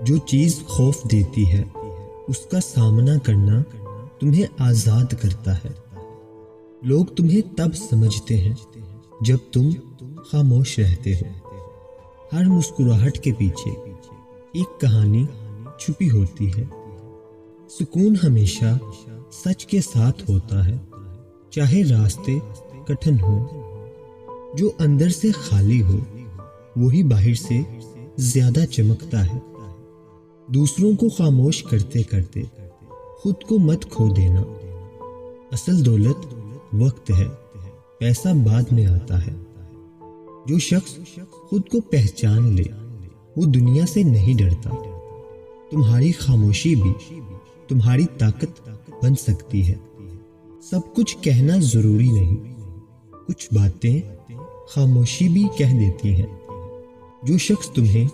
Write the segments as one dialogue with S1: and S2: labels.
S1: جو چیز خوف دیتی ہے اس کا سامنا کرنا تمہیں آزاد کرتا ہے۔ لوگ تمہیں تب سمجھتے ہیں جب تم خاموش رہتے ہو۔ ہر مسکراہٹ کے پیچھے ایک کہانی چھپی ہوتی ہے۔ سکون ہمیشہ سچ کے ساتھ ہوتا ہے، چاہے راستے کٹھن ہو۔ جو اندر سے خالی ہو وہی باہر سے زیادہ چمکتا ہے۔ دوسروں کو خاموش کرتے کرتے خود کو مت کھو دینا۔ اصل دولت وقت ہے، پیسہ بعد میں آتا ہے۔ جو شخص خود کو پہچان لے وہ دنیا سے نہیں ڈرتا۔ تمہاری خاموشی بھی تمہاری طاقت بن سکتی ہے۔ سب کچھ کہنا ضروری نہیں، کچھ باتیں خاموشی بھی کہہ دیتی ہیں۔ جو شخص تمہیں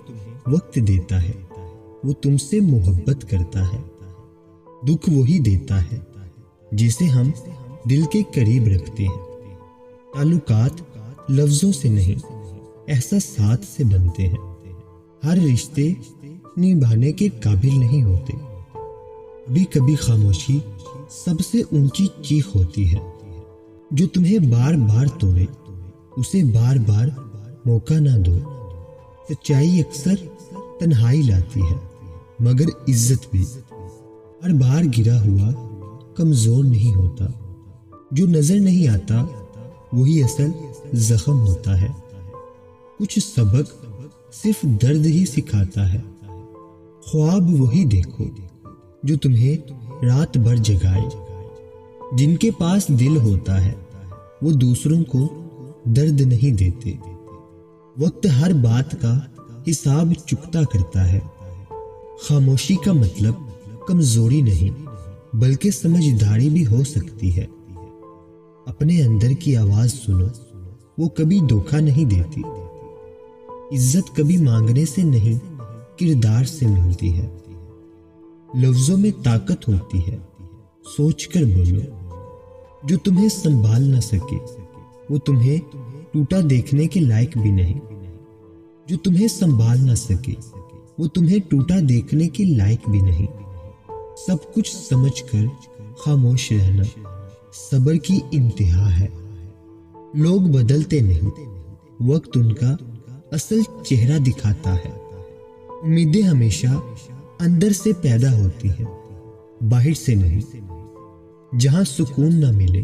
S1: وقت دیتا ہے وہ تم سے محبت کرتا ہے۔ دکھ وہی دیتا ہے جسے ہم دل کے قریب رکھتے ہیں۔ تعلقات لفظوں سے نہیں احساسات سے بنتے ہیں۔ ہر رشتے نبھانے کے قابل نہیں ہوتے۔ کبھی کبھی خاموشی سب سے اونچی چیخ ہوتی ہے۔ جو تمہیں بار بار توڑے اسے بار بار موقع نہ دو۔ سچائی اکثر تنہائی لاتی ہے مگر عزت بھی۔ ہر بار گرا ہوا کمزور نہیں ہوتا۔ جو نظر نہیں آتا وہی اصل زخم ہوتا ہے۔ کچھ سبق صرف درد ہی سکھاتا ہے۔ خواب وہی دیکھو جو تمہیں رات بھر جگائے۔ جن کے پاس دل ہوتا ہے وہ دوسروں کو درد نہیں دیتے۔ وقت ہر بات کا حساب چکتا کرتا ہے۔ خاموشی کا مطلب کمزوری نہیں بلکہ سمجھداری بھی ہو سکتی ہے۔ اپنے اندر کی آواز سنو، وہ کبھی دھوکہ نہیں دیتی۔ عزت کبھی مانگنے سے نہیں کردار سے ملتی ہے۔ لفظوں میں طاقت ہوتی ہے، سوچ کر بولو۔ جو تمہیں سنبھال نہ سکے وہ تمہیں ٹوٹا دیکھنے کے لائق بھی نہیں۔ جو تمہیں سنبھال نہ سکے وہ تمہیں ٹوٹا دیکھنے کے لائق بھی نہیں۔ سب کچھ سمجھ کر خاموش رہنا صبر کی انتہا ہے۔ لوگ بدلتے نہیں، وقت ان کا اصل چہرہ دکھاتا ہے۔ امیدیں ہمیشہ اندر سے پیدا ہوتی ہیں، باہر سے نہیں۔ جہاں سکون نہ ملے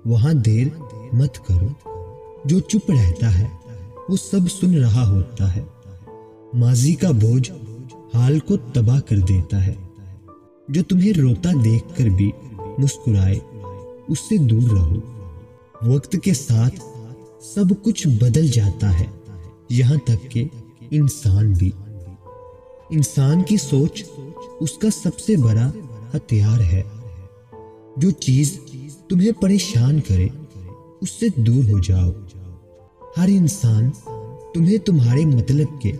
S1: وہاں دیر مت کرو۔ جو چپ رہتا ہے وہ سب سن رہا ہوتا ہے۔ ماضی کا بوجھ حال کو تباہ کر دیتا ہے۔ جو تمہیں روتا دیکھ کر بھی مسکرائے اس سے دور رہو۔ وقت کے ساتھ سب کچھ بدل جاتا ہے، یہاں تک کہ انسان بھی۔ انسان کی سوچ اس کا سب سے بڑا ہتھیار ہے۔ جو چیز تمہیں پریشان کرے اس سے دور ہو جاؤ۔ ہر انسان تمہیں تمہارے مطلب کے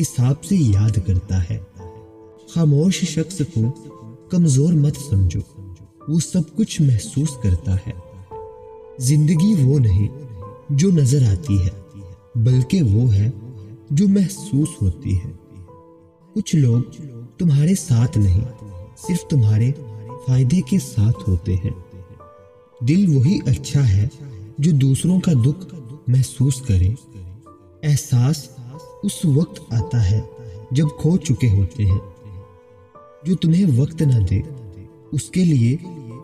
S1: حساب سے یاد کرتا ہے۔ خاموش شخص کو کمزور مت سمجھو، وہ سب کچھ محسوس کرتا ہے۔ زندگی وہ نہیں جو نظر آتی ہے بلکہ وہ ہے جو محسوس ہوتی ہے۔ کچھ لوگ تمہارے ساتھ نہیں صرف تمہارے فائدے کے ساتھ ہوتے ہیں۔ دل وہی اچھا ہے جو دوسروں کا دکھ محسوس کرے۔ احساس اس وقت آتا ہے جب کھو چکے ہوتے ہیں۔ جو تمہیں وقت نہ دے اس کے لیے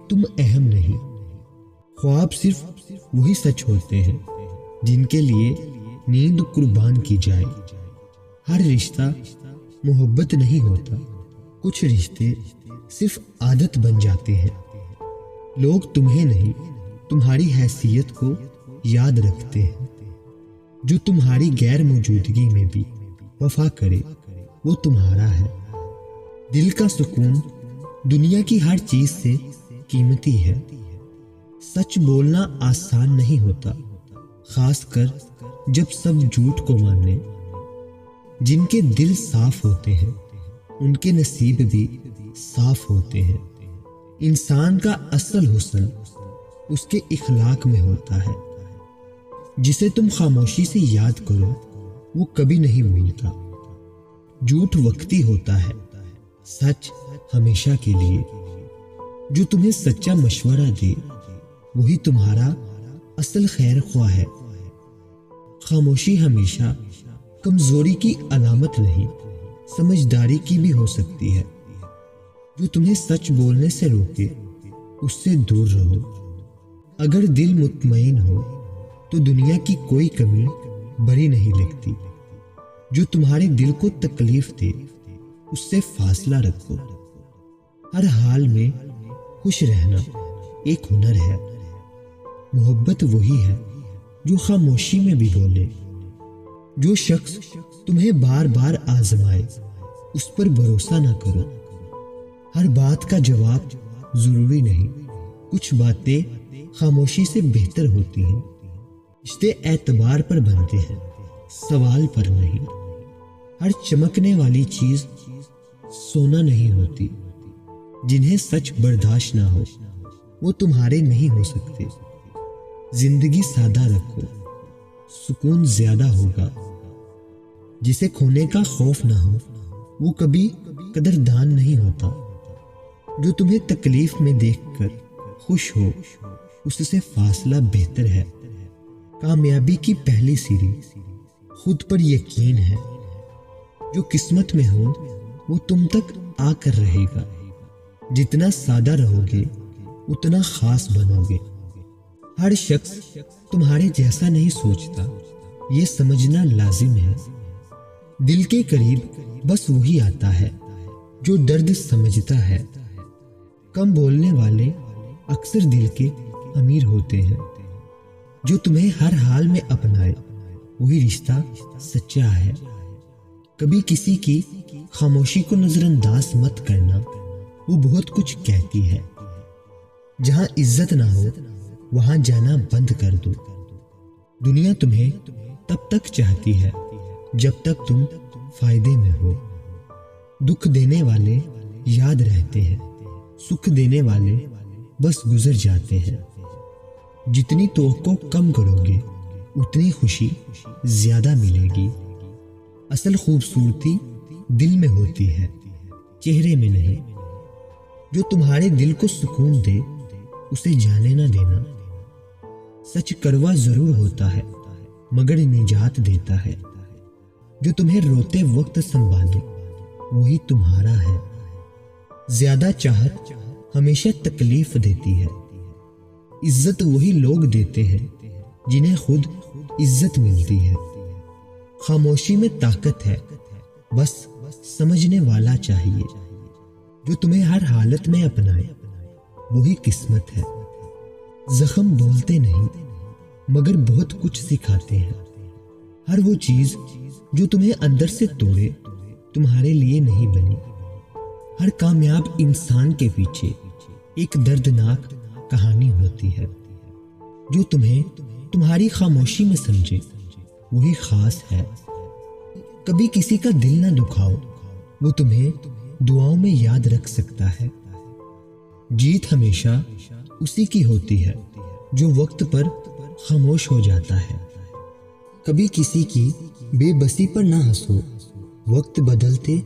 S1: تم اہم نہیں۔ خواب صرف وہی سچ ہوتے ہیں جن کے لیے نیند قربان کی جائے۔ ہر رشتہ محبت نہیں ہوتا، کچھ رشتے صرف عادت بن جاتے ہیں۔ لوگ تمہیں نہیں تمہاری حیثیت کو یاد رکھتے ہیں۔ جو تمہاری غیر موجودگی میں بھی وفا کرے وہ تمہارا ہے۔ دل کا سکون دنیا کی ہر چیز سے قیمتی ہے۔ سچ بولنا آسان نہیں ہوتا، خاص کر جب سب جھوٹ کو مانے۔ جن کے دل صاف ہوتے ہیں ان کے نصیب بھی صاف ہوتے ہیں۔ انسان کا اصل حسن اس کے اخلاق میں ہوتا ہے۔ جسے تم خاموشی سے یاد کرو وہ کبھی نہیں بھولتا۔ جھوٹ وقتی ہوتا ہے، سچ ہمیشہ کے لیے۔ جو تمہیں سچا مشورہ دے وہی تمہارا اصل خیر خواہ ہے۔ خاموشی ہمیشہ کمزوری کی علامت نہیں، سمجھداری کی بھی ہو سکتی ہے۔ جو تمہیں سچ بولنے سے روکے اس سے دور رہو۔ اگر دل مطمئن ہو تو دنیا کی کوئی کمی بری نہیں لگتی۔ جو تمہارے دل کو تکلیف دے اس سے فاصلہ رکھو۔ ہر حال میں خوش رہنا ایک ہنر ہے۔ محبت وہی ہے جو خاموشی میں بھی بولے۔ جو شخص تمہیں بار بار آزمائے اس پر بھروسہ نہ کرو۔ ہر بات کا جواب ضروری نہیں، کچھ باتیں خاموشی سے بہتر ہوتی ہیں۔ رشتے اعتبار پر بنتے ہیں، سوال پر نہیں۔ ہر چمکنے والی چیز سونا نہیں ہوتی۔ جنہیں سچ برداشت نہ ہو وہ تمہارے نہیں ہو سکتے۔ زندگی سادہ رکھو، سکون زیادہ ہوگا۔ جسے کھونے کا خوف نہ ہو وہ کبھی قدردان نہیں ہوتا۔ جو تمہیں تکلیف میں دیکھ کر خوش ہو اس سے فاصلہ بہتر ہے۔ کامیابی کی پہلی سیڑھی خود پر یقین ہے۔ جو قسمت میں ہو وہ تم تک آ کر رہے گا۔ جتنا سادہ رہو گے اتنا خاص بنو گے۔ ہر شخص تمہارے جیسا نہیں سوچتا، یہ سمجھنا لازم ہے۔ دل کے قریب بس وہی آتا ہے جو درد سمجھتا ہے۔ کم بولنے والے اکثر دل کے امیر ہوتے ہیں۔ جو تمہیں ہر حال میں اپنائے وہی رشتہ سچا ہے۔ کبھی کسی کی خاموشی کو نظر انداز مت کرنا، وہ بہت کچھ کہتی ہے۔ جہاں عزت نہ ہو وہاں جانا بند کر دو۔ دنیا تمہیں تب تک چاہتی ہے جب تک تم فائدے میں ہو۔ دکھ دینے والے یاد رہتے ہیں، سکھ دینے والے بس گزر جاتے ہیں۔ جتنی توقع کم کرو گے اتنی خوشی زیادہ ملے گی۔ اصل خوبصورتی دل میں ہوتی ہے، چہرے میں نہیں۔ جو تمہارے دل کو سکون دے اسے جانے نہ دینا۔ سچ کڑوا ضرور ہوتا ہے مگر نجات دیتا ہے۔ جو تمہیں روتے وقت سنبھالے وہی تمہارا ہے۔ زیادہ چاہت ہمیشہ تکلیف دیتی ہے۔ عزت وہی لوگ دیتے ہیں جنہیں خود عزت ملتی ہے۔ خاموشی میں طاقت ہے، بس سمجھنے والا چاہیے۔ جو تمہیں ہر حالت میں اپنائے وہی قسمت ہے۔ زخم بولتے نہیں مگر بہت کچھ سکھاتے ہیں۔ ہر وہ چیز جو تمہیں اندر سے توڑے تمہارے لیے نہیں بنی۔ ہر کامیاب انسان کے پیچھے ایک دردناک کہانی ہوتی ہے۔ جو تمہیں تمہاری خاموشی میں سمجھے وہی خاص ہے۔ کبھی کسی کا دل نہ دکھاؤ، وہ تمہیں دعاؤں میں یاد رکھ سکتا ہے۔ جیت ہمیشہ اسی کی ہوتی ہے جو وقت پر خاموش ہو جاتا ہے۔ کبھی کسی کی بے بسی پر نہ ہنسو، وقت بدلتے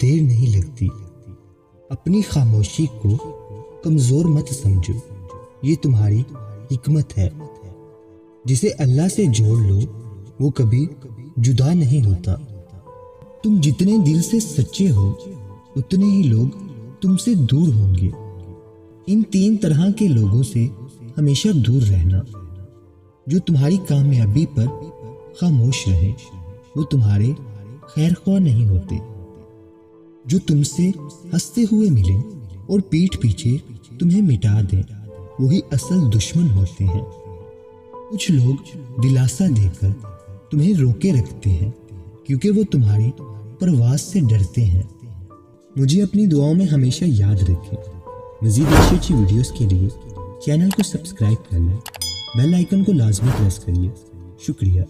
S1: دیر نہیں لگتی۔ اپنی خاموشی کو کمزور مت سمجھو، یہ تمہاری حکمت ہے۔ جسے اللہ سے جوڑ لو وہ کبھی جدا نہیں ہوتا۔ تم جتنے دل سے سچے ہو اتنے ہی لوگ تم سے دور ہوں گے۔ ان 3 طرح کے لوگوں سے ہمیشہ دور رہنا۔ جو تمہاری کامیابی پر خاموش رہے وہ تمہارے خیر خواہ نہیں ہوتے۔ جو تم سے ہنستے ہوئے ملیں اور پیٹھ پیچھے تمہیں مٹا دیں وہی اصل دشمن ہوتے ہیں۔ کچھ لوگ دلاسا دے کر تمہیں روکے رکھتے ہیں کیونکہ وہ تمہاری پرواز سے ڈرتے ہیں۔ مجھے اپنی دعاؤں میں ہمیشہ یاد رکھیں۔ مزید اچھی ویڈیوز کے لیے چینل کو سبسکرائب کر لیں، بیل آئیکن کو لازمی پریس کریے۔ شکریہ۔